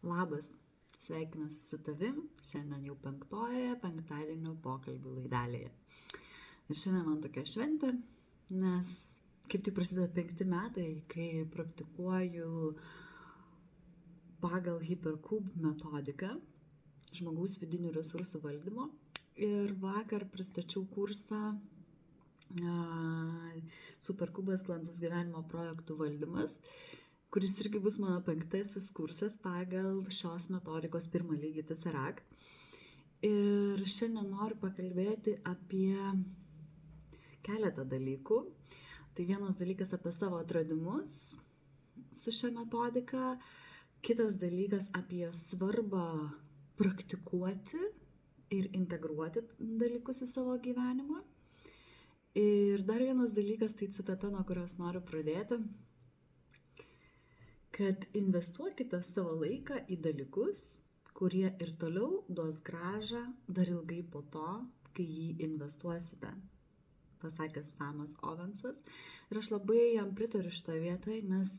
Labas, sveikinuosi su tavim, šiandien jau 5-oje penktadienio pokalbių laidelėje. Ir šiandien man tokia šventė, nes kaip tik prasideda 5 metai, kai praktikuoju pagal Hypercube metodiką žmogaus vidinių resursų valdymo. Ir vakar pristačiau kursą Supercubas sklandus gyvenimo projektų valdymas, kuris irgi bus mano 5. kursas pagal šios metodikos 1. lygį Tesseract. Ir šiandien noriu pakalbėti apie keletą dalykų. Tai vienas dalykas apie savo atradimus su šia metodika, kitas dalykas apie svarbą praktikuoti ir integruoti dalykus į savo gyvenimą. Ir dar vienas dalykas, tai citata, nuo kurios noriu pradėti, kad investuokite savo laiką į dalykus, kurie ir toliau duos grąžą dar ilgai po to, kai jį investuosite, pasakęs Samas Ovensas. Ir aš labai jam pritariu šitoje vietoje, nes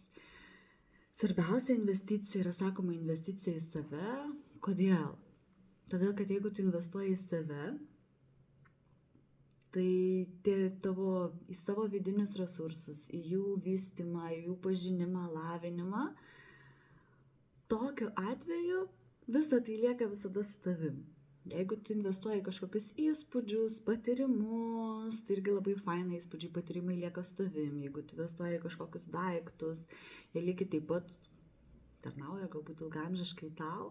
svarbiausia investicija yra, sakoma, investicija į save. Kodėl? Todėl, kad jeigu tu investuoji į save, tai į savo vidinius resursus, į jų vystymą, į jų pažinimą, lavinimą, tokiu atveju visa tai lieka visada su tavim. Jeigu tu investuoji į kažkokius įspūdžius, patyrimus, tai irgi labai fainai įspūdžiai, patyrimai lieka su tavim. Jeigu tu investuoji į kažkokius daiktus, jie lygiai taip pat tarnauja galbūt ilgaamžiškai tau,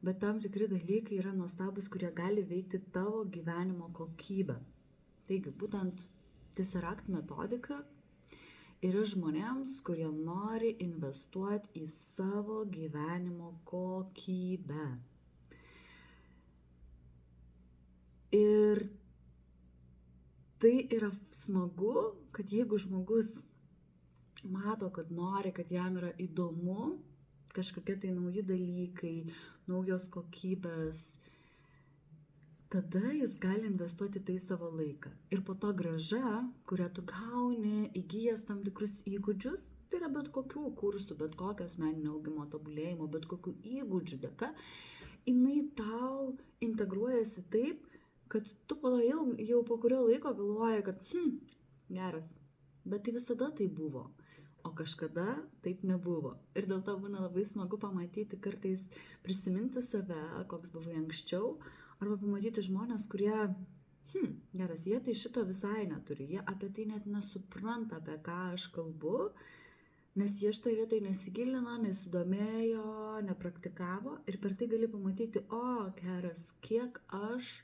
bet tam tikri dalykai yra nuostabus, kurie gali veikti tavo gyvenimo kokybę. Taigi, būtent Tesseract metodika yra žmonėms, kurie nori investuoti į savo gyvenimo kokybę. Ir tai yra smagu, kad jeigu žmogus mato, kad nori, kad jam yra įdomu, kažkokie tai nauji dalykai, naujos kokybės, tada jis gali investuoti tai savo laiką. Ir po to grąža, kurią tu gauni, įgyjęs tam tikrus įgūdžius, tai yra bet kokių kursų, bet kokio asmeninio augimo, tobulėjimo, bet kokių įgūdžių dėka, jinai tau integruojasi taip, kad tu jau po kurio laiko galvoji, kad geras, bet tai visada tai buvo, o kažkada taip nebuvo. Ir dėl to būna labai smagu pamatyti, kartais prisiminti save, koks buvai anksčiau, arba pamatyti žmonės, kurie, geras, jie tai šito visai neturi, jie apie tai net nesupranta, apie ką aš kalbu, nes jie šitoje vietoje nesigilino, nesidomėjo, nepraktikavo ir per tai gali pamatyti, geras, kiek aš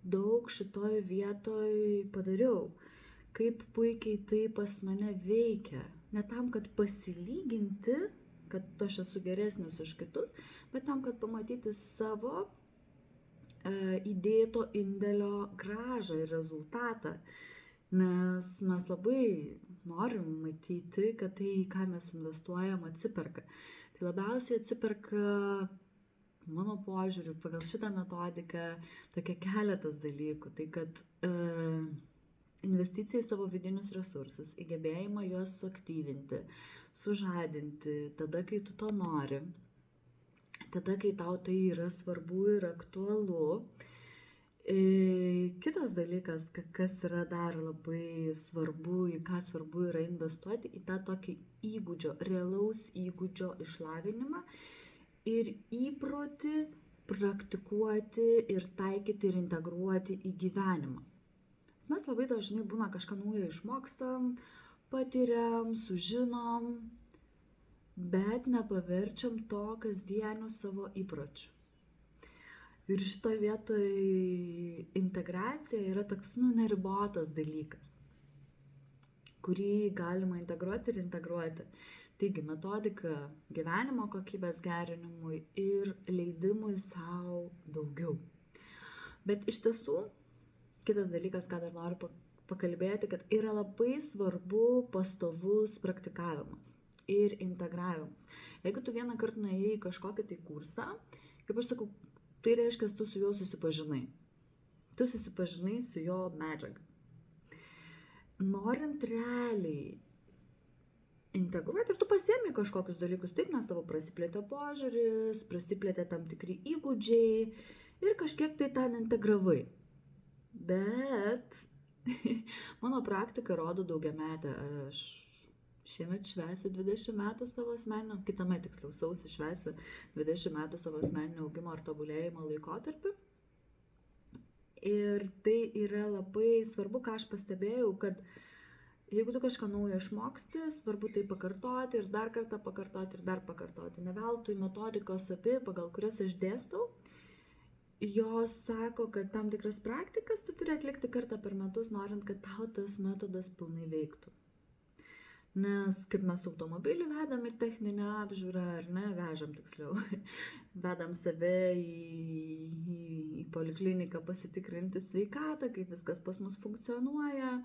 daug šitoje vietoje padariau, kaip puikiai tai pas mane veikia, ne tam, kad pasilyginti, kad aš esu geresnis už kitus, bet tam, kad pamatyti savo įdėto indėlio grąžą ir rezultatą, nes mes labai norim matyti, kad tai, ką mes investuojam, atsiperka. Tai labiausiai atsiperka, mano požiūriu, pagal šitą metodiką, tokie keletas dalykų. Tai, kad investicija į savo vidinius resursus, į gebėjimą juos suaktyvinti, sužadinti, tada, kai tu to nori, tada, kai tau tai yra svarbu ir aktualu. Kitas dalykas, kas yra dar labai svarbu, į ką svarbu yra investuoti, į tą tokį įgūdžio, realaus įgūdžio išlavinimą ir įprotį praktikuoti ir taikyti ir integruoti į gyvenimą. Mes labai dažnai būna kažką naujo išmokstam, patiriam, sužinom, bet nepaverčiam to kasdienių savo įpročių. Ir šitoje vietoje integracija yra toks, neribotas dalykas, kurį galima integruoti ir integruoti. Taigi, metodika gyvenimo kokybės gerinimui ir leidimui savo daugiau. Bet iš tiesų, kitas dalykas, ką dar noriu pakalbėti, kad yra labai svarbu pastovus praktikavimas ir integravimas. Jeigu tu vieną kartą nuėjai į kažkokį tai kursą, kaip aš sakau, tai reiškia, tu su juo susipažinai. Tu susipažinai su jo medžiaga. Norint realiai integruoti ir tu pasiemi kažkokius dalykus, taip, nes tavo prasiplėtė požiūris, prasiplėtė tam tikri įgūdžiai ir kažkiek tai ten integravai. Bet mano praktika rodo daugiametę, aš šiemet švęsiu 20 metų savo asmeninio, kitame tiksliau sausį švęsiu 20 metų savo asmeninio augimo ir tobulėjimo laikotarpį. Ir tai yra labai svarbu, ką aš pastebėjau, kad jeigu tu kažką naujo išmoksti, svarbu tai pakartoti ir dar kartą pakartoti ir dar pakartoti. Ne veltui metodikos abi, pagal kurias aš dėstau, jos sako, kad tam tikras praktikas tu turi atlikti kartą per metus, norint, kad tau tas metodas pilnai veiktų. Nes kaip mes automobilį vedam į techninę apžiūrą, ar ne, vežam tiksliau, vedam save į polikliniką pasitikrinti sveikatą, kaip viskas pas mus funkcionuoja,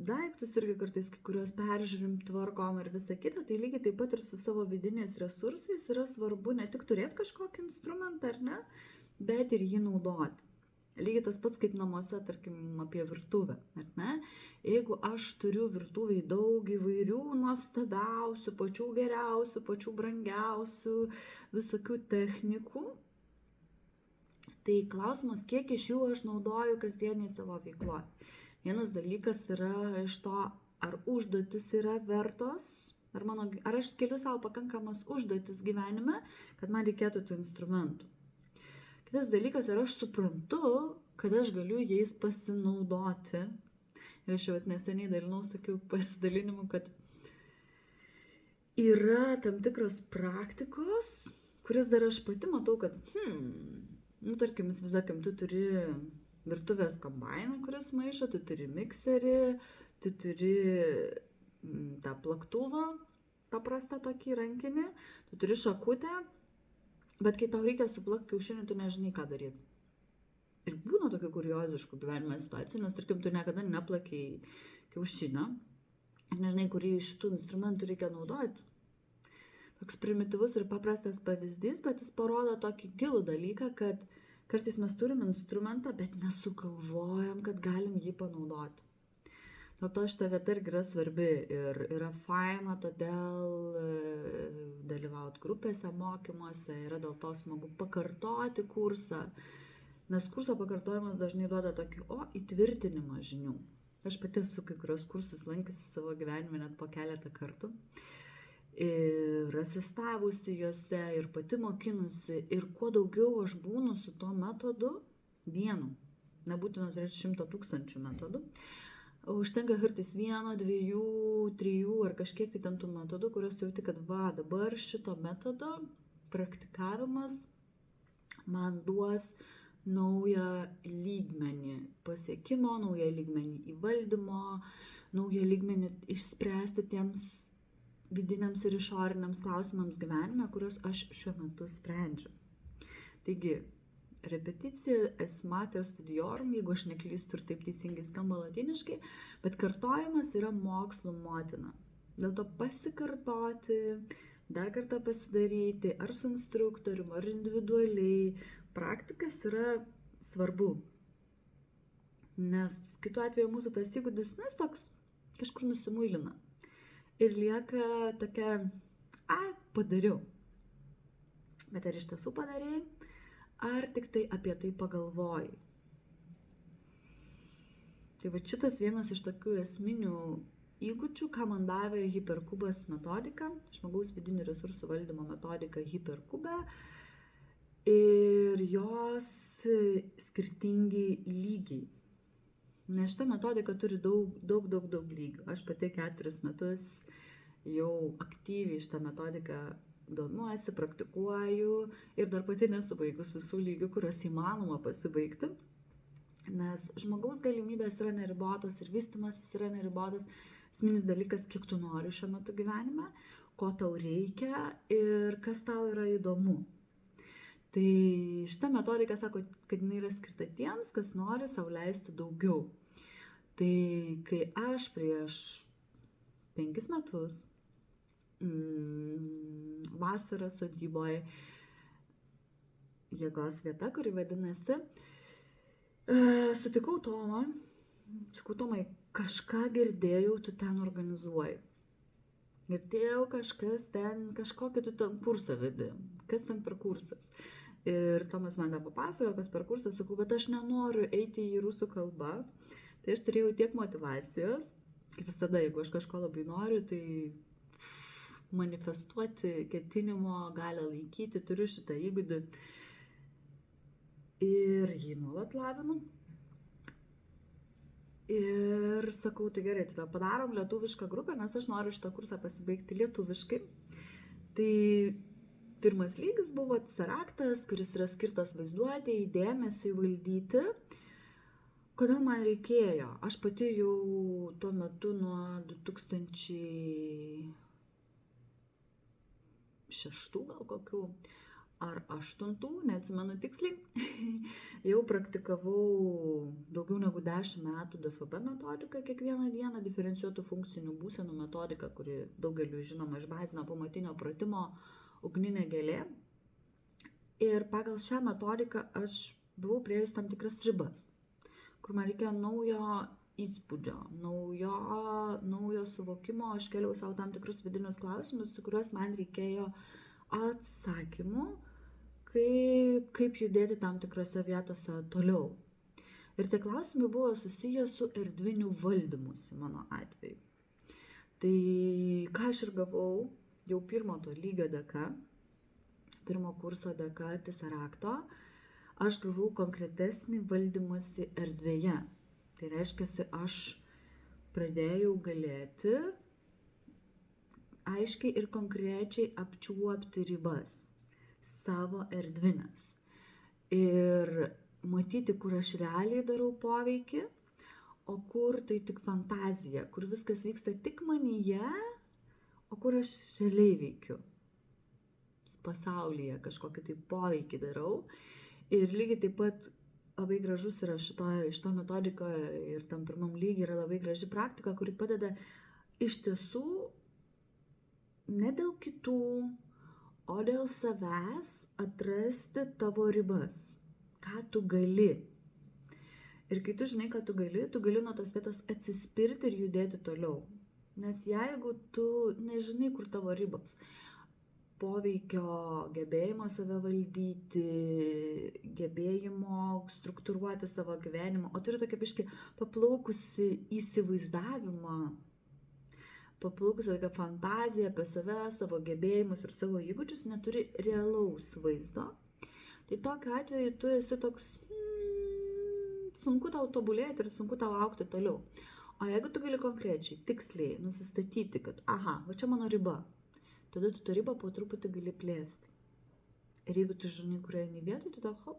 daiktus irgi kartais kai kurios peržiūrim, tvarkom ir visą kitą, tai lygiai taip pat ir su savo vidiniais resursais yra svarbu ne tik turėti kažkokį instrumentą, ar ne, bet ir jį naudoti. Lygiai tas pats kaip namuose, tarkim, apie virtuvę, ar ne? Jeigu aš turiu virtuvėj daug įvairių nuostabiausių, pačių geriausių, pačių brangiausių visokių technikų, tai klausimas, kiek iš jų aš naudoju kasdieniai savo veikloje. Vienas dalykas yra iš to, ar užduotis yra vertos, ar aš keliu savo pakankamas užduotis gyvenime, kad man reikėtų tų instrumentų. Kitas dalykas, ar aš suprantu, kad aš galiu jais pasinaudoti. Ir aš jau neseniai dalinaus tokių pasidalinimu, kad yra tam tikros praktikos, kuris dar aš pati matau, kad, tarkim, įsivaizduokim, tu turi virtuvės kombainą, kuris maišo, tu turi mikserį, tu turi tą plaktuvą, paprastą tokį rankinį, tu turi šakutę, bet kai tau reikia suplakti kiaušinį, tu nežinai, ką daryti. Ir būna tokių kurioziškų gyvenime situacijų, nes, tarkim, tu niekada neplakiai kiaušinio ir nežinai, kurį iš tų instrumentų reikia naudoti. Toks primityvus ir paprastas pavyzdys, bet jis parodo tokį gilų dalyką, kad kartais mes turim instrumentą, bet nesugalvojam, kad galim jį panaudoti. Dėl to šita vieta irgi yra svarbi ir yra faina, todėl dalyvauti grupėse, mokymuose, yra dėl to smagu pakartoti kursą, nes kurso pakartojimas dažnai duoda tokį įtvirtinimą žinių. Aš pati esu kai kurios kursus lankiusi savo gyvenime net po keletą kartų ir asistavusi juose ir pati mokinusi ir kuo daugiau aš būnu su tuo metodu vienu, nebūtina turėti 100 000 metodų, užtenka kartais 1, 2, 3 ar kažkiek tai ten tų metodų, kurios jauti, kad dabar šito metodo praktikavimas man duos naują lygmenį pasiekimo, naują lygmenį įvaldymo, naują lygmenį išspręsti tiems vidiniams ir išoriniams klausimams gyvenime, kuriuos aš šiuo metu sprendžiu. Taigi, repeticija es mater studiorum, jeigu aš neklystu ir taip teisingai skamba latiniškai, bet kartojimas yra mokslų motina. Dėl to pasikartoti, dar kartą pasidaryti, ar su instruktorium, ar individualiai, praktikas yra svarbu. Nes kitu atveju mūsų tas įgūdis, jis toks kažkur nusimuilina. Ir lieka tokia, padariau. Bet ar iš tiesų padarėjai? Ar tik tai apie tai pagalvojai? Tai va šitas vienas iš tokių esminių įgūdžių, ką man davė Hyperkubas metodika, žmogaus vidinių resursų valdymo metodika Hyperkube ir jos skirtingi lygiai. Nes šita metodika turi daug lygių. Aš pati 4 metus jau aktyviai šitą metodiką domiuosi, praktikuoju ir dar pati nesu baigus visų lygių, kuriuos įmanoma pasibaigti. Nes žmogaus galimybės yra neribotos ir vystymasis yra neribotas. Esminis dalykas, kiek tu nori šiuo metu gyvenime, ko tau reikia ir kas tau yra įdomu. Tai šita metodika sako, kad jinai yra skirta tiems, kas nori sau leisti daugiau. Tai kai aš prieš 5 metus vasarą sodyboje jėgos vieta, kuri vadinasi, sutikau Tomą, sakau, Tomai, kažką girdėjau, tu ten organizuoji. Ir tai jau kažkas ten, kažkokį tu ten kursą vedi. Kas ten per kursas? Ir Tomas man tą papasakojo, kas per kursą, sakau, bet aš nenoriu eiti į rusų kalbą. Tai aš turėjau tiek motivacijos, kaip visada, jeigu aš kažko labai noriu, tai manifestuoti, ketinimo gali laikyti, turiu šitą įgūdį. Ir jį nuolat lavinu. Ir sakau, tai gerai, tada padarom lietuvišką grupę, nes aš noriu šitą kursą pasibaigti lietuviškai. Tai pirmas lygis buvo Tessaraktas, kuris yra skirtas vaizduotėjai, dėmesiui valdyti. Kodėl man reikėjo? Aš pati jau tuo metu nuo 2006 gal kokių ar 8, neatsimenu tiksliai, jau praktikavau daugiau negu 10 metų DFB metodiką kiekvieną dieną, diferencijuotų funkcinių būsenų metodiką, kuri daugeliu žinoma iš bazinio pamatinio pratimo ugninė gėlė. Ir pagal šią metodiką aš buvau priėjus tam tikras ribas, kur man reikėjo naujo įspūdžio, naujo suvokimo, aš keliau savo tam tikrus vidinius klausimus, su kuriuos man reikėjo atsakymų, kaip judėti tam tikrose vietose toliau. Ir tie klausimai buvo susiję su erdviniu valdymusi mano atveju. Tai ką aš ir gavau jau pirmo to lygio dėka, pirmo kurso dėka Tessarakto, aš gavau konkretesnį valdymąsi erdvėje. Tai reiškia, aš pradėjau galėti aiškiai ir konkrečiai apčiuopti ribas savo erdvinės. Ir matyti, kur aš realiai darau poveikį, o kur tai tik fantazija, kur viskas vyksta tik manyje, o kur aš realiai veikiu. Pasaulyje kažkokį tai poveikį darau. Ir lygiai taip pat labai gražus yra šito metodikoje ir tam pirmam lygiai yra labai graži praktika, kuri padeda iš tiesų ne dėl kitų, o dėl savęs atrasti tavo ribas. Ką tu gali. Ir kai tu žinai, ką tu gali nuo tos vietos atsispirti ir judėti toliau. Nes jeigu tu nežinai, kur tavo ribos, poveikio, gebėjimo save valdyti, gebėjimo struktūruoti savo gyvenimą, o turi tokia biškį paplaukusi įsivaizdavimą, paplaukusi tokia fantazija apie save, savo gebėjimus ir savo įgūdžius, neturi realaus vaizdo, tai tokiu atveju tu esi toks, sunku tau tobulėti ir sunku tau augti toliau. O jeigu tu gali konkrečiai, tiksliai nusistatyti, kad aha, va čia mano riba, tada tu tą ribą po truputį gali plėsti. Ir jeigu tu žinai, kurioje nevietoj, tu tau hop,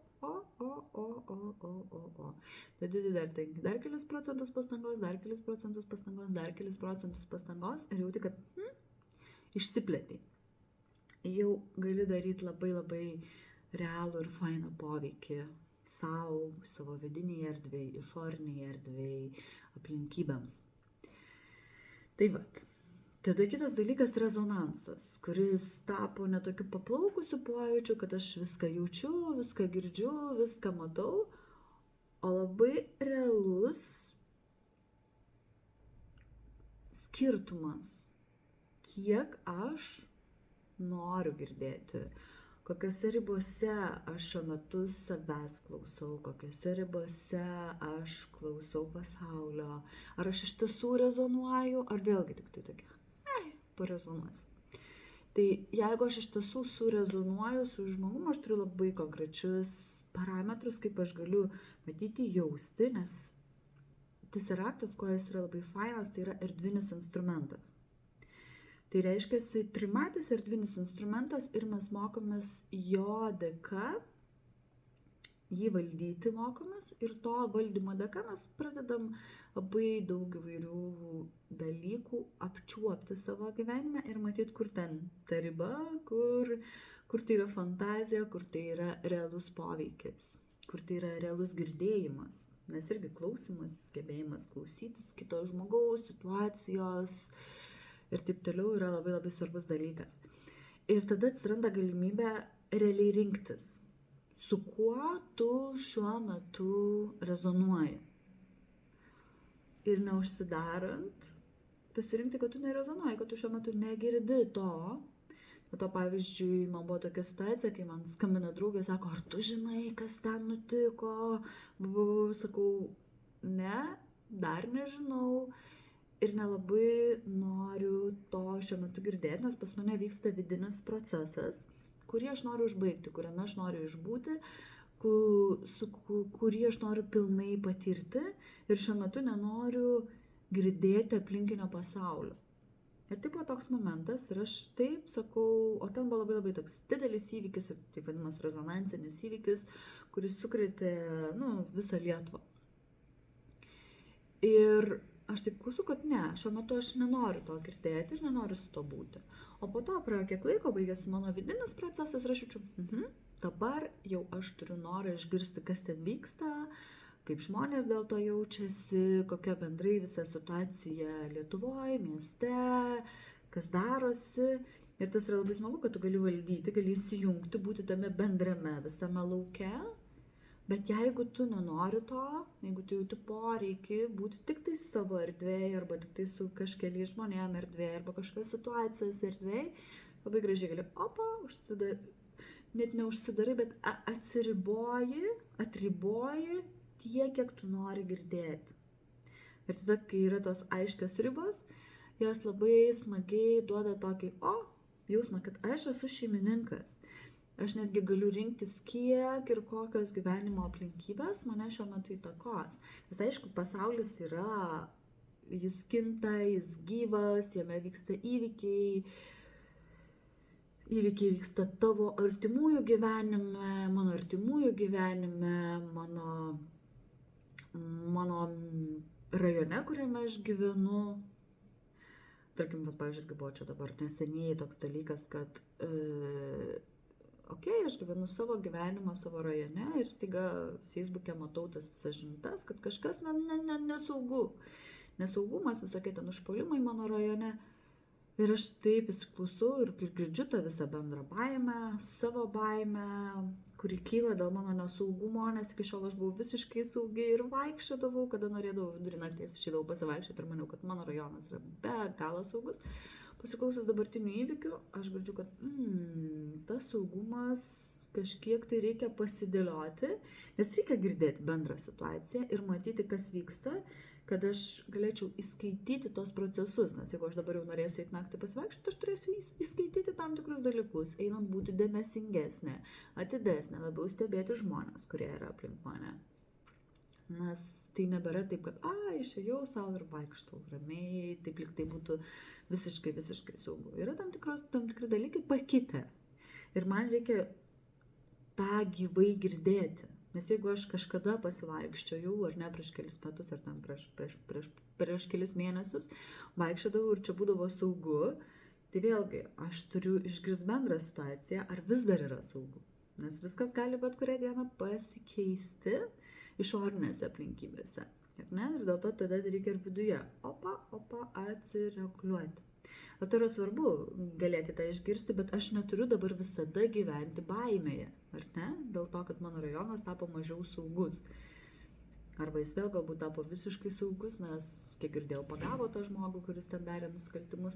tada dar kelis procentus pastangos, dar kelis procentus pastangos, dar kelis procentus pastangos ir jauti, kad išsiplėtai. Jau gali daryti labai labai realų ir fainą poveikį savo vidiniai erdvei, išoriniai erdvei, aplinkybėms. Tai vat. Tada kitas dalykas - rezonansas, kuris tapo ne tokiu paplaukusiu pojūčiu, kad aš viską jaučiu, viską girdžiu, viską matau, o labai realus skirtumas, kiek aš noriu girdėti, kokiose ribose aš šiuo metu savęs klausau, kokiose ribose aš klausau pasaulio, ar aš iš tiesų rezonuoju, ar vėlgi tik tai tokia. Parezonuosiu. Tai jeigu aš iš tiesų surezonuoju su žmogum, aš turiu labai konkrečius parametrus, kaip aš galiu matyti, jausti, nes Tessaraktas, kuo jis yra labai fainas, tai yra erdvinis instrumentas. Tai reiškia, trimatis erdvinis instrumentas ir mes mokomės jo dėka, jį valdyti mokomės ir to valdymo dėka mes pradedam labai daug įvairių dalykų apčiuopti savo gyvenime ir matyti, kur ten ta riba, kur tai yra fantazija, kur tai yra realus poveikis, kur tai yra realus girdėjimas, nes irgi klausimas, gebėjimas klausytis kito žmogaus, situacijos ir taip toliau yra labai labai svarbus dalykas. Ir tada atsiranda galimybė realiai rinktis, su kuo tu šiuo metu rezonuoji. Ir neužsidarant pasirinkti, kad tu nerezonuoji, kad tu šiuo metu negirdi to. To pavyzdžiui, man buvo tokia situacija, kai man skambina draugė, sako, ar tu žinai, kas ten nutiko? Sakau, ne, dar nežinau ir nelabai noriu to šiuo metu girdėti, nes pas mane vyksta vidinis procesas, kurį aš noriu užbaigti, kuriame aš noriu išbūti, kurį aš noriu pilnai patirti ir šiuo metu nenoriu girdėti aplinkinio pasaulio. Ir tai buvo toks momentas ir aš taip sakau, o ten buvo labai toks didelis įvykis, taip vadinamas rezonansinis įvykis, kuris sukrėtė visą Lietuvą. Ir aš taip klausiu, kad ne, šiuo metu aš nenoriu to girdėti ir nenoriu su to būti. O po to praėjo kiek laiko, baigėsi mano vidinis procesas ir aš jaučiu, dabar jau aš turiu norą išgirsti, kas ten vyksta, kaip žmonės dėl to jaučiasi, kokia bendrai visa situacija Lietuvoje, mieste, kas darosi. Ir tas yra labai smagu, kad tu gali valdyti, gali įsijungti, būti tame bendrame visame lauke. Bet jeigu tu nenori to, jeigu tu jauti poreikį būti tik tai savo erdvėje, arba tik tai su kažkeliais žmonėm erdvėje, arba kažkokios situacijos erdvėje, labai gražiai gali, net neužsidarai, bet atriboji tiek, kiek tu nori girdėti. Ir tada, kai yra tos aiškios ribos, jos labai smagiai duoda tokį jausmą, kad aš esu šeimininkas. Aš netgi galiu rinktis, kiek ir kokios gyvenimo aplinkybės mane šiuo metu įtakos. Nes aišku, pasaulis yra, jis kinta, jis gyvas, jame vyksta įvykiai vyksta tavo artimųjų gyvenime, mano artimųjų gyvenime, mano rajone, kuriame aš gyvenu. Tarkim, pavyzdžiui, buvo čia dabar neseniai toks dalykas, kad aš gyvenu savo gyvenimą savo rajone ir staiga Facebook'e matau tas visas žinutes, kad kažkas nesaugu. Nesaugumas, visokie ten užpuolimai mano rajone. Ir aš taip įsiklausau ir girdžiu tą visą bendrą baimę, savo baimę, kuri kyla dėl mano nesaugumo, nes iki šiol aš buvau visiškai saugi ir vaikščiodavau, kada norėdavau vidurį nakties išeidavau pasivaikščioti ir maniau, kad mano rajonas yra be galo saugus. Pasiklausus dabartinių įvykių, aš girdžiu, kad tas saugumas kažkiek tai reikia pasidėlioti, nes reikia girdėti bendrą situaciją ir matyti, kas vyksta, kad aš galėčiau įskaityti tos procesus, nes jeigu aš dabar jau norėsiu eiti naktį pasivaikščioti, aš turėsiu įskaityti tam tikrus dalykus, einant būti dėmesingesnė, atidesnė, labiau stebėti žmonės, kurie yra aplink mane. Nes tai nebėra taip, kad išėjau savo ir vaikštau ramiai, taip lyg tai būtų visiškai saugu. Yra tam tikri dalykai pakitę ir man reikia tą gyvai girdėti. Nes jeigu aš kažkada pasivaikščiojau, ar ne, prieš kelis metus, ar ten prieš kelis mėnesius, vaikščiodavau ir čia būdavo saugu, tai vėlgi aš turiu išgirsti bendrą situaciją, ar vis dar yra saugu. Nes viskas gali bet kurią dieną pasikeisti išorinėse aplinkybėse. Ir dėl to tada reikia ir viduje atsireguliuoti. Tai yra svarbu galėti tą išgirsti, bet aš neturiu dabar visada gyventi baimėje, ar ne? Dėl to, kad mano rajonas tapo mažiau saugus. Arba jis vėl galbūt tapo visiškai saugus, nes, kiek girdėjau, pagavo tą žmogų, kuris ten darė nusikaltimus.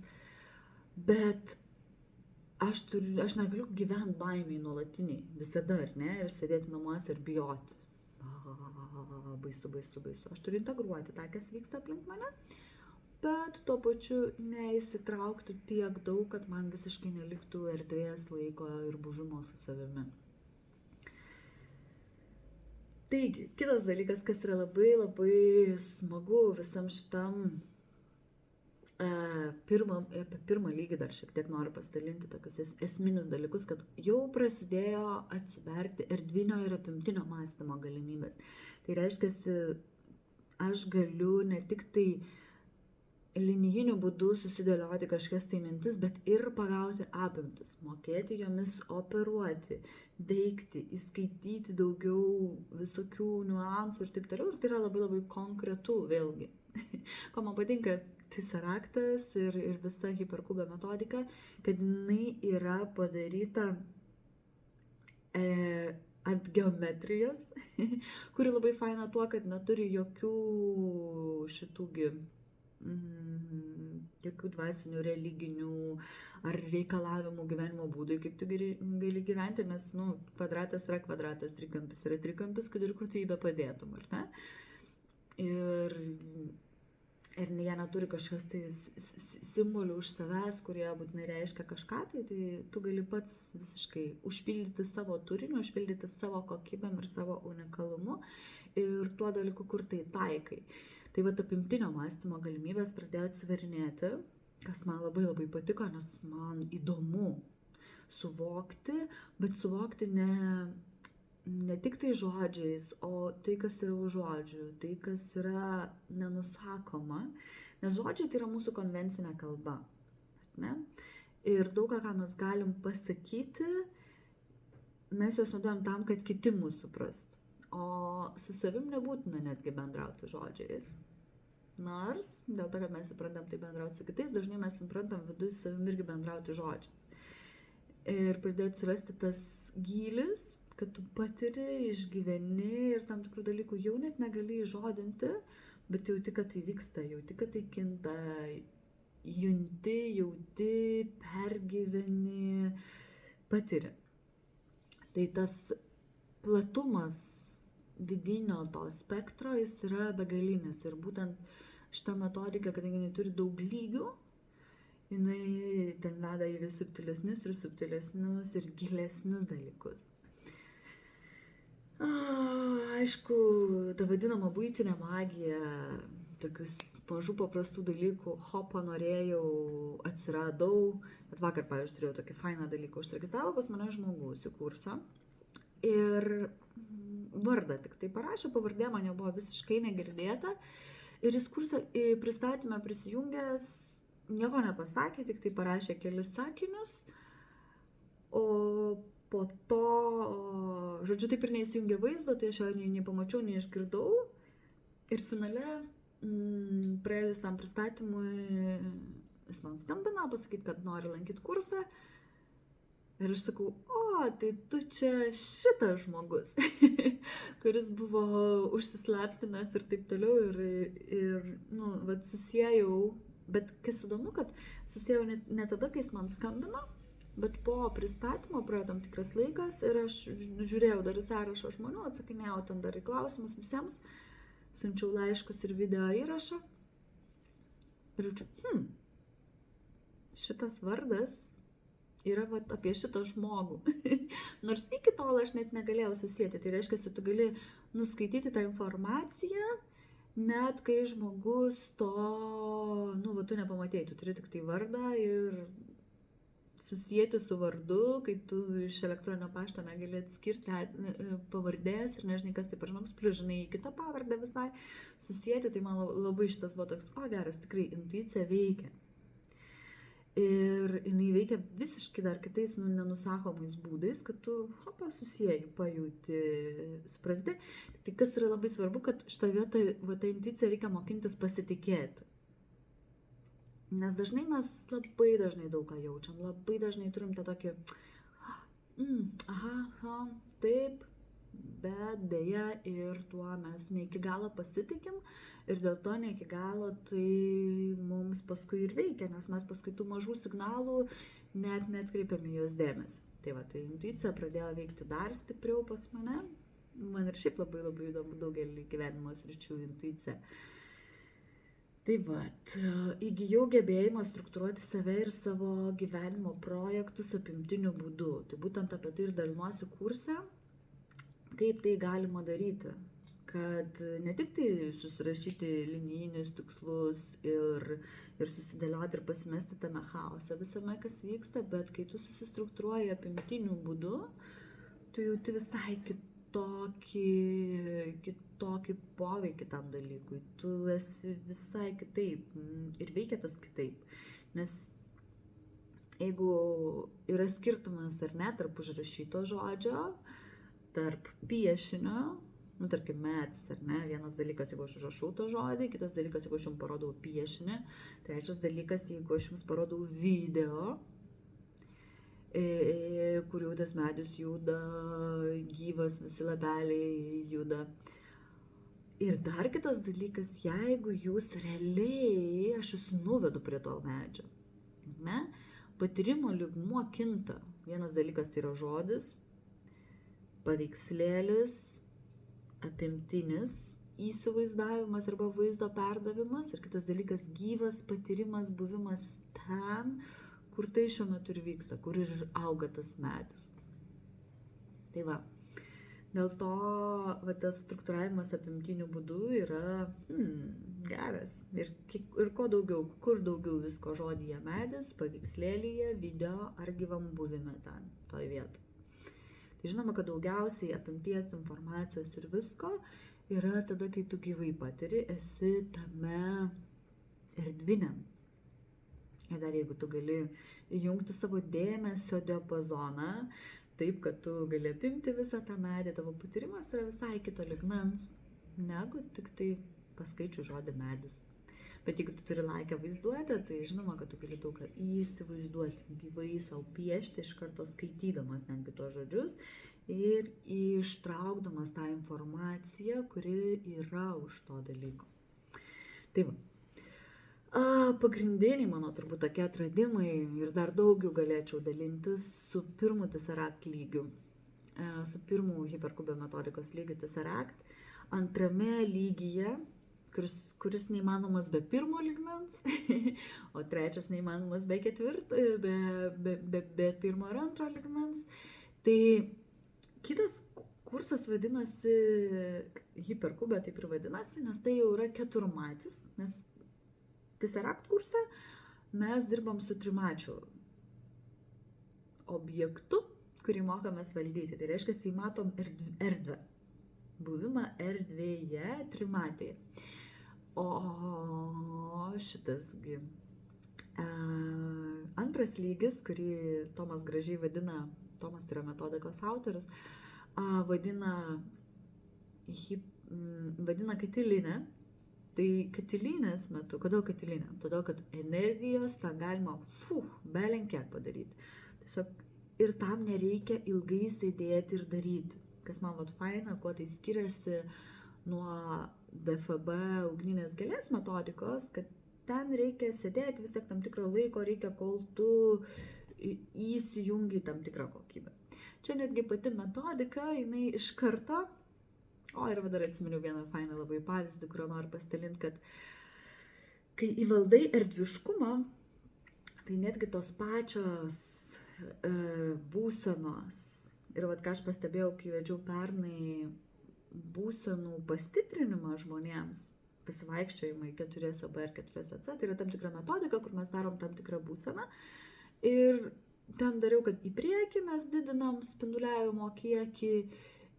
Bet aš negaliu gyventi baimiai nuolatiniai, visada, ar ne? Ir sėdėti namuose ir bijoti. Baisu. Aš turiu integruoti tą, kas vyksta aplink mane, bet tuo pačiu neįsitraukti tiek daug, kad man visiškai neliktų erdvės, laiko ir buvimo su savimi. Taigi, kitas dalykas, kas yra labai smagu visam šitam apie pirmą lygį dar šiek tiek noriu pasidalinti tokius esminius dalykus, kad jau prasidėjo atsiverti erdvinio ir apimtinio mąstymo galimybės. Tai reiškia, aš galiu ne tik tai linijiniu būdu susidėlioti kažkas tai mintis, bet ir pagauti apimtis, mokėti jomis operuoti, veikti, įskaityti daugiau visokių niuansų ir taip toliau. Ir tai yra labai konkretu vėlgi. Ko man patinka raktas ir visa hiperkubė metodika, kad jinai yra padaryta ant geometrijos, kuri labai faina tuo, kad neturi jokių šitųgi jokių dvasinių, religinių ar reikalavimų gyvenimo būdui, kaip tu gali gyventi, nes, kvadratas yra kvadratas, trikampis yra trikampis, kad ir kur tu jį be padėtum, ar ne? Ir jie neturi kažkas tai simbolių už savęs, kurie būtinai reiškia kažką, tai tu gali pats visiškai užpildyti savo turiniu, užpildyti savo kokybėm ir savo unikalumu ir tuo dalyku, kur tai taikai. Tai apimtinio mąstymo galimybės pradėjo atsiverinėti, kas man labai labai patiko, nes man įdomu suvokti, bet suvokti ne tik tai žodžiais, o tai, kas yra už žodžių, tai, kas yra nenusakoma, nes žodžiai tai yra mūsų konvencinė kalba, ne? Ir daug ką mes galim pasakyti, mes juos naudojam tam, kad kiti mūsų suprastų. O su savim nebūtina netgi bendrauti žodžiais. Nors, dėl to, kad mes įprantam tai bendrauti su kitais, dažnai mes įprantam viduje su savim irgi bendrauti žodžiais. Ir pradėjo atsirasti tas gylis, kad tu patiri, išgyveni ir tam tikrų dalykų jau net negali įžodinti, bet jauti, kad tai vyksta, jauti, kad tai kinta, jauti, pergyveni, patiri. Tai tas platumas vidinio to spektro, jis yra begalinis ir būtent šita metodika, kadangi jinai turi daug lygių, jinai ten veda į vis subtilesnius ir gilesnius dalykus. Aišku, ta vadinama buitinė magija, tokius mažų paprastų dalykų, panorėjau, atsiradau, bet vakar, pavyzdžiui, turėjau tokį fainą dalyką, užsiregistravo pas mane žmogus į kursą ir vardą tik tai parašė, pavardė man jau buvo visiškai negirdėta ir jis kursą pristatymą prisijungęs, nieko nepasakė, tik tai parašė kelis sakinius, o po to, žodžiu, taip ir neįsijungė vaizdo, tai aš jo nei pamačiau, nei išgirdau ir finale, praėjus tam pristatymui, jis man skambina, pasakyti, kad nori lankyti kursą. Ir aš sakau, tai tu čia šitas žmogus, kuris buvo užsislapstinęs ir taip toliau ir susiejau, bet kas įdomu, kad susiejau ne tada, kai jis man skambino, bet po pristatymo praėjo tam tikras laikas ir aš žiūrėjau dar į sąrašą žmonių, atsakinėjau ten dar į klausimus visiems, siunčiau laiškus ir video įrašą ir jaučiu, šitas vardas yra apie šitą žmogų. Nors iki tol aš net negalėjau susijęti. Tai reiškia, tu gali nuskaityti tą informaciją, net kai žmogus to, tu nepamatėjai, tu turi tik tai vardą ir susijęti su vardu, kai tu iš elektroninio pašto negali atskirti pavardės ir nežinai, kas tai per žmogus, plius žinai kitą pavardę visai susijęti, tai man labai šitas buvo toks, geras, tikrai intuicija veikia. Ir jinai veikia visiškai dar kitais nenusakomais būdais, kad tu susieji, pajauti, supranti. Tai kas yra labai svarbu, kad šitoje vietoje ta intuicija reikia mokintis pasitikėti. Nes dažnai mes labai dažnai daug ką jaučiam, labai dažnai turim tą tokį, taip, bet dėja ir tuo mes ne iki galo pasitikim ir dėl to ne iki galo tai mums paskui ir veikia, nes mes paskui tų mažų signalų net neatkreipiam į juos dėmesį. Tai tai intuicija pradėjo veikti dar stipriau pas mane, man ir šiaip labai labai įdomu daugelį gyvenimo sričių intuicija. Tai įgijau gebėjimą struktūruoti save ir savo gyvenimo projektus apimtiniu būdu. Tai būtent apie tai ir dalinuosi kurse, kaip tai galima daryti, kad ne tik tai susirašyti linijinius tikslus ir susidėlioti ir pasimesti tame chaose visame, kas vyksta, bet kai tu susistruktūruoji apimtiniu būdu, tu jauti visai kitokį poveikį tam dalykui, tu esi visai kitaip ir veikia tas kitaip, nes jeigu yra skirtumas ar ne tarp užrašyto žodžio, tarp piešinio, tarkim metis, ar ne, vienas dalykas, jeigu aš užrašau tą žodį, kitas dalykas, jeigu aš jums parodau piešinį, trečias dalykas, jeigu aš jums parodau video, kur jau tas medis juda, gyvas, visi lapeliai juda. Ir dar kitas dalykas, jeigu jūs realiai, aš jūs nuvedu prie to medžio, ne? Patyrimo lygmuo kinta. Vienas dalykas tai yra žodis, paveikslėlis, apimtinis įsivaizdavimas arba vaizdo perdavimas, ir kitas dalykas gyvas patyrimas, buvimas ten, kur tai šiuo metu ir vyksta, kur ir auga tas medis. Tai va, dėl to tas struktūravimas apimtiniu būdu yra geras. Ir ko daugiau, kur daugiau visko žodyje medis, paveikslėlyje, video ar gyvam buvime ten, toj vietoj. Tai žinoma, kad daugiausiai apimties informacijos ir visko yra tada, kai tu gyvai patiri, esi tame erdviniam. Ir dar jeigu tu gali įjungti savo dėmesio diapazoną, taip, kad tu gali apimti visą tą medį, tavo patyrimas yra visai kito lygmens, negu tik tai paskaičių žodį medis. Bet jeigu tu turi laikę vaizduotę, tai žinoma, kad tu gali daug ką įsivaizduoti, gyvai savo piešti, iš karto skaitydamas netgi tuos žodžius ir ištraukdamas tą informaciją, kuri yra už to dalyko. Tai va. Pagrindiniai mano turbūt tokie atradimai ir dar daugiau galėčiau dalintis su pirmu Tesseract lygiu, su pirmu hiperkubio metodikos lygiu Tesseract, antrame lygyje, kuris neįmanomas be pirmo lygmens, o trečias neįmanomas be pirmo ir antro lygmens. Tai kitas kursas vadinasi hiperkubė, taip ir vadinasi, nes tai jau yra keturmatis, nes Tesseract kurse mes dirbam su trimačiu objektu, kurį mokomės valdyti. Tai reiškia, tai matom erdvę, buvimą erdvėje trimatėje. O šitasgi antras lygis, kurį Tomas gražiai vadina, Tomas tai yra metodikos autorius, vadina katilinę. Tai katilinės metu, kodėl katilinė? Todėl, kad energijos tą galima belenkiek padaryti. Tiesiog ir tam nereikia ilgai sėdėti ir daryti. Kas man faina, kuo tai skiriasi nuo DFB ugninės gėlės metodikos, kad ten reikia sėdėti vis tiek tam tikrą laiko, reikia, kol tu įsijungi tam tikrą kokybę. Čia netgi pati metodika, jinai iš karto. Ir dar atsiminiau vieną fainą labai pavyzdį, kurio noriu pasidalinti, kad kai įvaldai erdviškumą, tai netgi tos pačios būsenos. Ir ką aš pastebėjau, kai vedžiau pernai būsenų pastiprinimą žmonėms, pasivaikščiojimai 4AB ir 4AC, tai yra tam tikra metodika, kur mes darom tam tikrą būseną. Ir ten dariau, kad į priekį mes didinam spinduliavimo kiekį,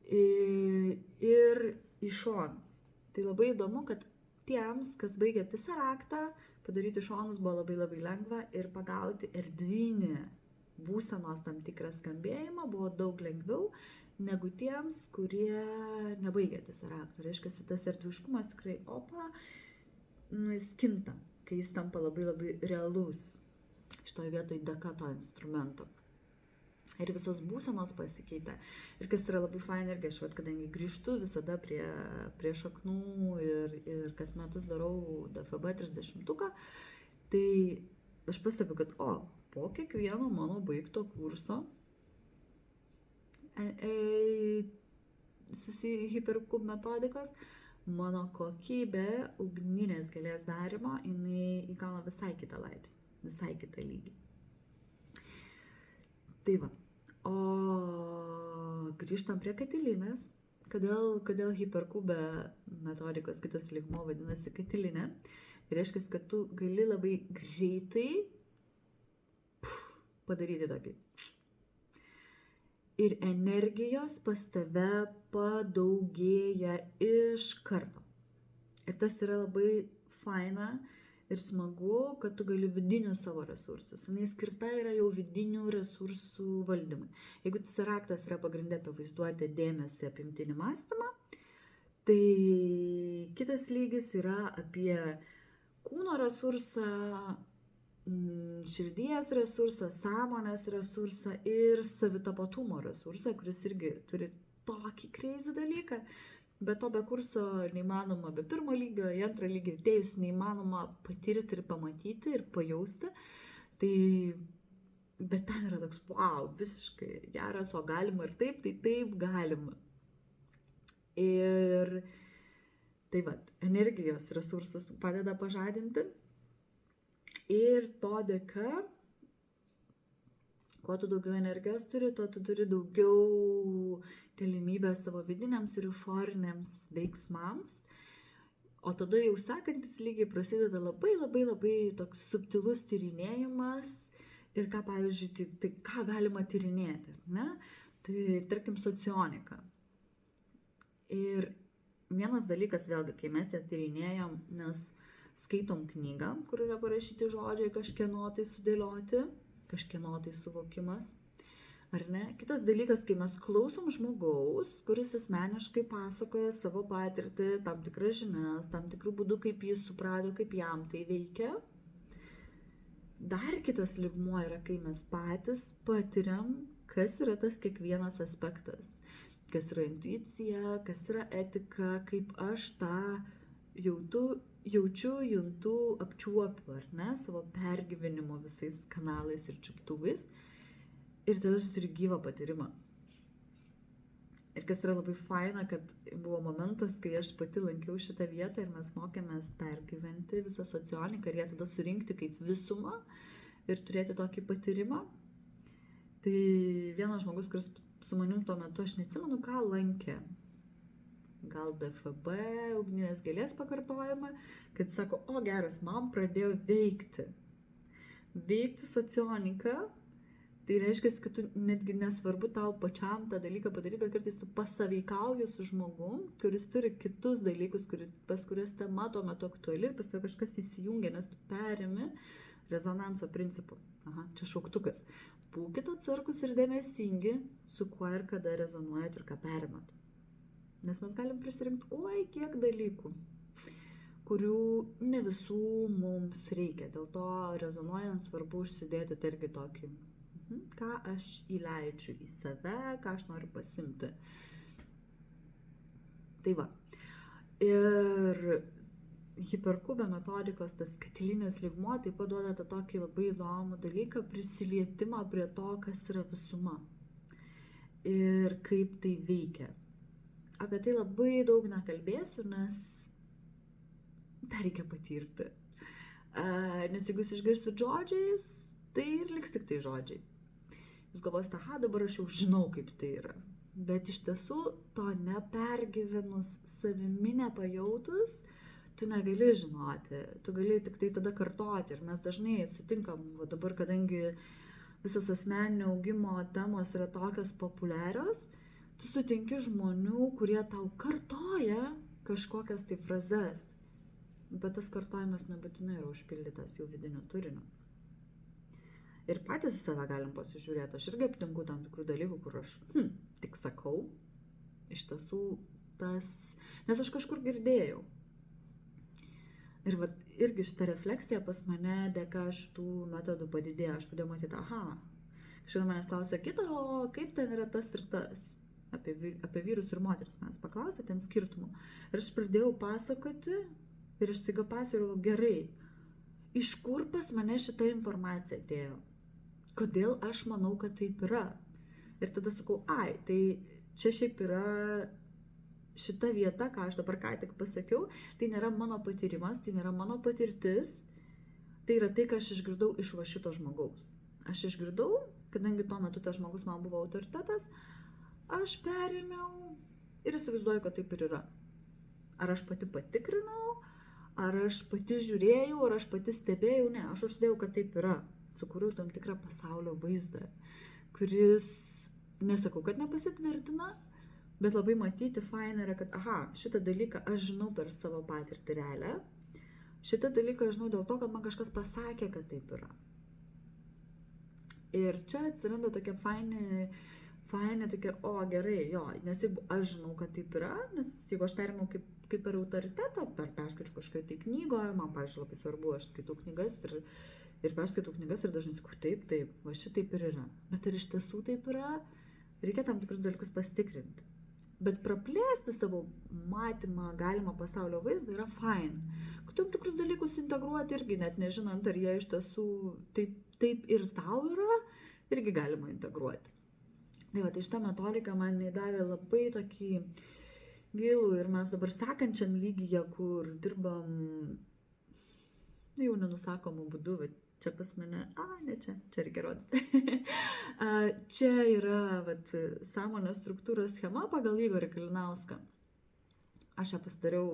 ir į šonus. Tai labai įdomu, kad tiems, kas baigė Tesseractą, padaryti šonus buvo labai labai lengva ir pagauti erdvinį būsenos tam tikrą skambėjimą buvo daug lengviau negu tiems, kurie nebaigė Tesseracto. Reiškia, tas erdviškumas tikrai jis kinta, kai jis tampa labai labai realus šitoje vietoje dėka to instrumento. Ir visos būsenos pasikeitė. Ir kas yra labai faina, irgi aš, kadangi grįžtu visada prie šaknų ir kas metus darau DFB 30-uką, tai aš pastebiu, kad po kiekvieno mano baigto kurso hiperkub metodikos, mano kokybė ugninės gėlės darymo, jinai įgauna visai kitą laipsnį, visai kitą lygį. Tai va, o grįžtam prie katilinės. Kodėl hiperkubė metodikos kitas lygmuo vadinasi katilinė? Tai reiškia, kad tu gali labai greitai padaryti tokį. Ir energijos pas tave padaugėja iš karto. Ir tas yra labai faina ir smagu, kad tu gali vidinius savo resursus. Jis skirta yra jau vidinių resursų valdymui. Jeigu Tesseractas yra pagrindė apie vaizduotę, dėmesį, apimtinį mąstymą, tai kitas lygis yra apie kūno resursą, širdies resursą, sąmonės resursą ir savitapatumo resursą, kuris irgi turi tokį crazy dalyką. be to be kurso neįmanoma, be pirmo lygio, į antrą lygį atėjus neįmanoma patirti ir pamatyti ir pajausti. Tai, bet ten yra toks, wow, visiškai geras, o galima ir taip, tai taip galima. Ir tai vat, energijos resursus padeda pažadinti. Ir to dėka, kuo tu daugiau energijos turi, tuo tu turi daugiau galimybės savo vidiniams ir išoriniams veiksmams. O tada jau sekantis lygiai prasideda labai toks subtilus tyrinėjimas. Ir ką, pavyzdžiui, tai ką galima tyrinėti, ne? Tai, tarkim, socionika. Ir vienas dalykas, vėlgi, kai mes ją tyrinėjom, nes skaitom knygą, kur yra parašyti žodžiai, kažkieno tai sudėlioti, kažkieno tai suvokimas, ar ne? Kitas dalykas, kai mes klausom žmogaus, kuris asmeniškai pasakoja savo patirtį, tam tikras žinias, tam tikrų būdų, kaip jis suprato, kaip jam tai veikia. Dar kitas lygmuo yra, kai mes patys patiriam, kas yra tas kiekvienas aspektas. Kas yra intuicija, kas yra etika, kaip aš tą jaučiu, juntu, apčiuopiu, ar ne, savo pergyvenimo visais kanalais ir čiuptuvais. Ir tada tu turi gyvą patyrimą. Ir kas yra labai faina, kad buvo momentas, kai aš pati lankiau šitą vietą ir mes mokėmės pergyventi visą socioniką ir ją tada surinkti kaip visumą ir turėti tokį patyrimą. Tai vienas žmogus, kuris su manim tuo metu, aš neatsimenu, ką lankė. Gal DFB, ugninės gėlės pakartojimą, kad sako, o geras, man pradėjo veikti. Veikti socionika, tai reiškia, kad tu netgi nesvarbu tau pačiam tą dalyką padaryti, bet kartais tu pasaveikauji su žmogum, kuris turi kitus dalykus, pas kurias tema tuo metu aktuali ir pas tave kažkas įsijungia, nes tu perimi rezonanso principu. Aha, čia šauktukas. Būkit atsargus ir dėmesingi, su kuo ir kada rezonuojat ir ką perimat. Nes mes galim prisirinkti, oi, kiek dalykų, kurių ne visų mums reikia. Dėl to rezonuojant svarbu užsidėti targi tokį, ką aš įleidžiu į save, ką aš noriu pasimti. Tai va. Ir hiperkubė metodikos, tas katilinės lygmuo, tai paduoda tą tokį labai įdomų dalyką, prisilietimą prie to, kas yra visuma ir kaip tai veikia. Apie tai labai daug nekalbėsiu, nes tą reikia patirti. Nes jeigu jūs išgirsit žodžiais, tai ir liks tik tai žodžiai. Jūs galvosite, aha, dabar aš jau žinau, kaip tai yra. Bet iš tiesų, to nepergyvenus, savimi nepajautus, tu negali žinoti, tu gali tik tai tada kartoti. Ir mes dažnai sutinkam, va dabar, kadangi visas asmeninio augimo temos yra tokios populiarios, tu sutinki žmonių, kurie tau kartoja kažkokias tai frazes. Bet tas kartojimas nebūtinai yra užpildytas jų vidiniu turiniu. Ir patys į save galim pasižiūrėti. Aš irgi aptinku tam tikrų dalykų, kur aš tik sakau. Iš tiesų tas, nes aš kažkur girdėjau. Ir vat, irgi šitą refleksiją pas mane dėka šitų metodų padidėjo. Aš pradėjau matyti, aha, kažkada manęs klausė kitą, o kaip ten yra tas ir tas. Apie vyrus ir moteris manęs paklausė, ten skirtumų. Ir aš pradėjau pasakoti ir aš staiga pasiūliau, gerai, iš kur pas mane šita informacija atėjo? Kodėl aš manau, kad taip yra? Ir tada sakau, ai, tai čia šiaip yra šita vieta, ką aš dabar ką tik pasakiau, tai nėra mano patyrimas, tai nėra mano patirtis, tai yra tai, ką aš išgirdau iš va šito žmogaus. Aš išgirdau, kadangi tuo metu tas žmogus man buvo autoritetas, aš perėmiau ir įsivaizduoju, kad taip ir yra. Ar aš pati patikrinau, ar aš pati žiūrėjau, ar aš pati stebėjau, ne, aš užsidėjau, kad taip yra. Sukūriau tam tikrą pasaulio vaizdą, kuris, nesakau, kad nepasitvirtina, bet labai matyti faina yra, kad, aha, šitą dalyką aš žinau per savo patirtį realią, šitą dalyką aš žinau dėl to, kad man kažkas pasakė, kad taip yra. Ir čia atsiranda tokia faina tokia, o gerai, jo, nes jeigu aš žinau, kad taip yra, nes jeigu aš perėmiau kaip per autoritetą, perskaičiu kažkokią tai knygoje, man, pavyzdžiui, labai svarbu, aš skaitau knygas ir perskaitau knygas ir dažnai sakau, taip, va šitaip ir yra. Bet ar iš tiesų taip yra, reikia tam tikrus dalykus pasitikrinti. Bet praplėsti savo matymą, galimą pasaulio vaizdą yra fine. Tam tikrus dalykus integruoti irgi, net nežinant, ar jie iš tiesų taip ir tau yra, irgi galima integruoti. Tai va, tai šitą metodiką man davė labai tokį gilų ir mes dabar sekančiam lygyje, kur dirbam jau nenusakomų būdų, bet čia pas mane, ne čia reikia rodyti. Čia yra sąmonės struktūros schema pagal Igorį Kalinauską. Aš ją pasidariau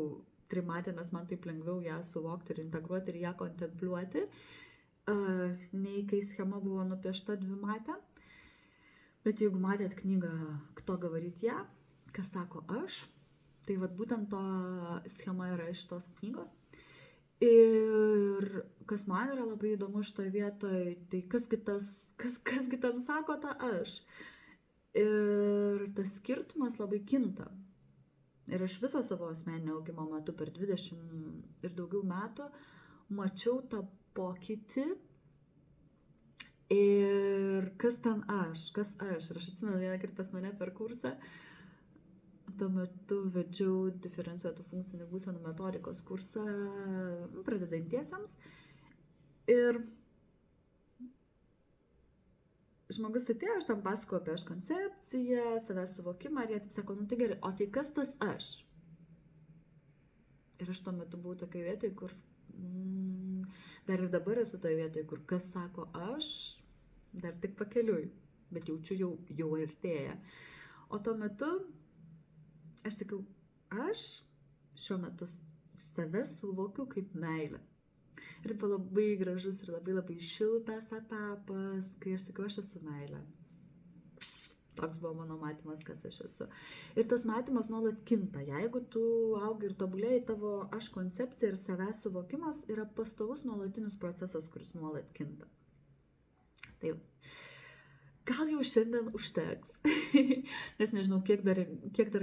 trimatę, nes man taip lengviau ją suvokti ir integruoti ir ją kontempliuoti, nei kai schema buvo nupiešta dvimatė. Bet jeigu matėt knygą Kto говорит я, kas sako aš, tai būtent to schema yra iš tos knygos. Ir kas man yra labai įdomu šitoje vietoje, tai kasgi ten sako tą aš. Ir tas skirtumas labai kinta. Ir aš viso savo asmeninio augimo metu per 20 ir daugiau metų mačiau tą pokytį. Ir kas ten aš. Ir aš atsimenu vieną kartą pas mane per kursą. Tuo metu vedžiau diferencijuotų funkcinių būsenų metodikos kursą pradedantiesiems. Ir žmogus atėjo, aš tam pasakoju apie aš koncepciją, savęs suvokimą, ir jie taip sako, tai gerai, o tai kas tas aš? Ir aš tuo metu buvau tokioje vietoje, kur dar ir dabar esu toje vietoje, kur kas sako aš, dar tik pakeliui, bet jaučiu jau artėja. O tuo metu aš sakiau, aš šiuo metu save suvokiu kaip meilę. Ir tai buvo labai gražus ir labai šiltas etapas, kai aš sakiau, aš esu meilė. Toks buvo mano matymas, kas aš esu. Ir tas matymas nuolat kinta. Jeigu tu augi ir tobulėjai, tavo aš koncepcija ir savęs suvokimas yra pastovus nuolatinis procesas, kuris nuolat kinta. Tai gal jau šiandien užteks, nes nežinau, kiek dar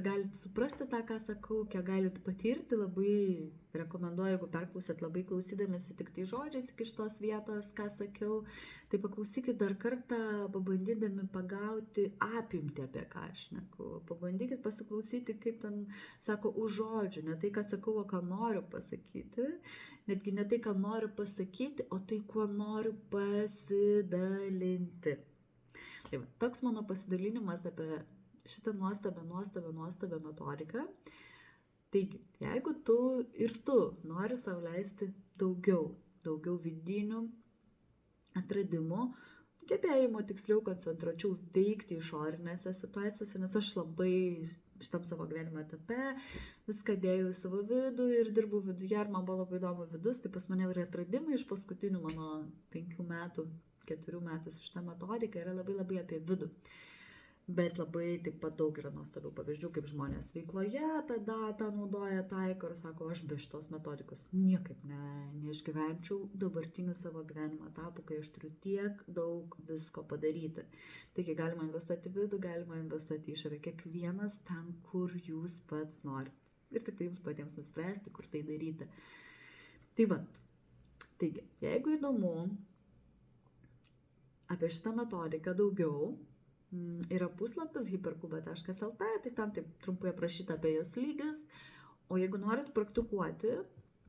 galite suprasti tą, ką sakau, kiek galite patirti, labai rekomenduoju, jeigu perklausėt labai klausydamėsi tik tai žodžiais iki šitos vietos, ką sakiau, tai paklausykit dar kartą, pabandydami pagauti apimtį, apie ką aš šneku, pabandykit pasiklausyti, kaip ten sako už žodžių, ne tai, ką sakau, o ką noriu pasakyti, netgi ne tai, ką noriu pasakyti, o tai, kuo noriu pasidalinti. Tai toks mano pasidalinimas apie šitą nuostabią metodiką. Taigi, jeigu tu nori sau leisti daugiau vidinių atradimų, gebėjimo tiksliau koncentruočiau veikti išorinėse situacijose, nes aš labai šitam savo gyvenimo etape viską dėjau į savo vidų ir dirbau viduje, ir man buvo labai įdomu vidus, tai pas mane yra atradimai iš paskutinių mano 4 metų su šitą metodiką yra labai apie vidų. Bet labai taip pat daug yra nuostabių pavyzdžių, kaip žmonės veikloje tą naudoja, taiko ir sako, aš be šitos metodikos niekaip neišgyvenčiau dabartinių savo gyvenimo etapų, kai aš turiu tiek daug visko padaryti. Taigi galima investuoti į vidų, galima investuoti į išorę, kiekvienas ten, kur jūs pats nori. Ir tik tai jums patiems nuspręsti, kur tai daryti. Taigi, jeigu įdomu apie šitą metodiką daugiau, yra puslapis hiperkube.lt, tai ten taip trumpai aprašyta apie jos lygius, o jeigu norit praktikuoti,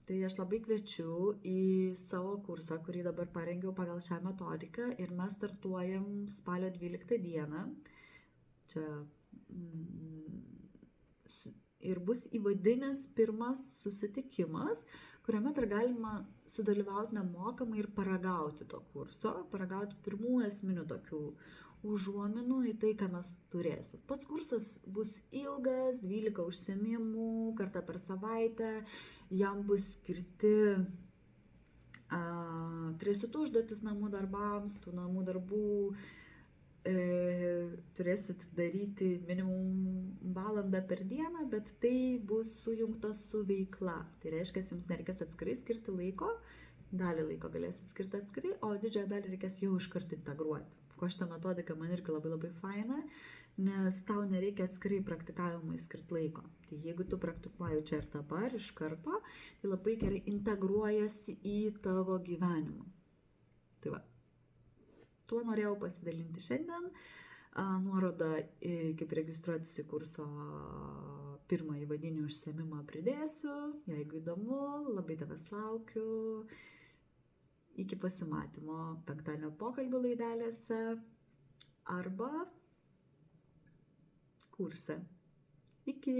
tai aš labai kviečiu į savo kursą, kurį dabar parengiau pagal šią metodiką, ir mes startuojam spalio 12 dieną. Čia ir bus įvadinis pirmas susitikimas, kuriame dar galima sudalyvauti nemokamai ir paragauti to kurso, paragauti pirmų esminių tokių užuominų į tai, ką mes turėsim. Pats kursas bus ilgas, 12 užsiėmimų, kartą per savaitę, jam bus skirti, turėsit užduotis namų darbams, tų namų darbų turėsit daryti minimum valandą per dieną, bet tai bus sujungta su veikla. Tai reiškia, jums nereikės atskirai skirti laiko, dalį laiko galėsit skirti atskirai, o didžiąją dalį reikės jau iškart integruoti. Ko šitą metodiką man irgi labai faina, nes tau nereikia atskirai praktikavimui skirti laiko. Tai jeigu tu praktikuoji čia ir dabar iš karto, tai labai gerai integruojasi į tavo gyvenimą. Tai va. Tuo norėjau pasidalinti šiandien. Nuorodą, kaip registruotis į kurso pirmąjį vadinį užsiėmimą pridėsiu. Jeigu įdomu, labai tavęs laukiu. Iki pasimatymo penktadienio pokalbių laidelėse arba kurse. Iki.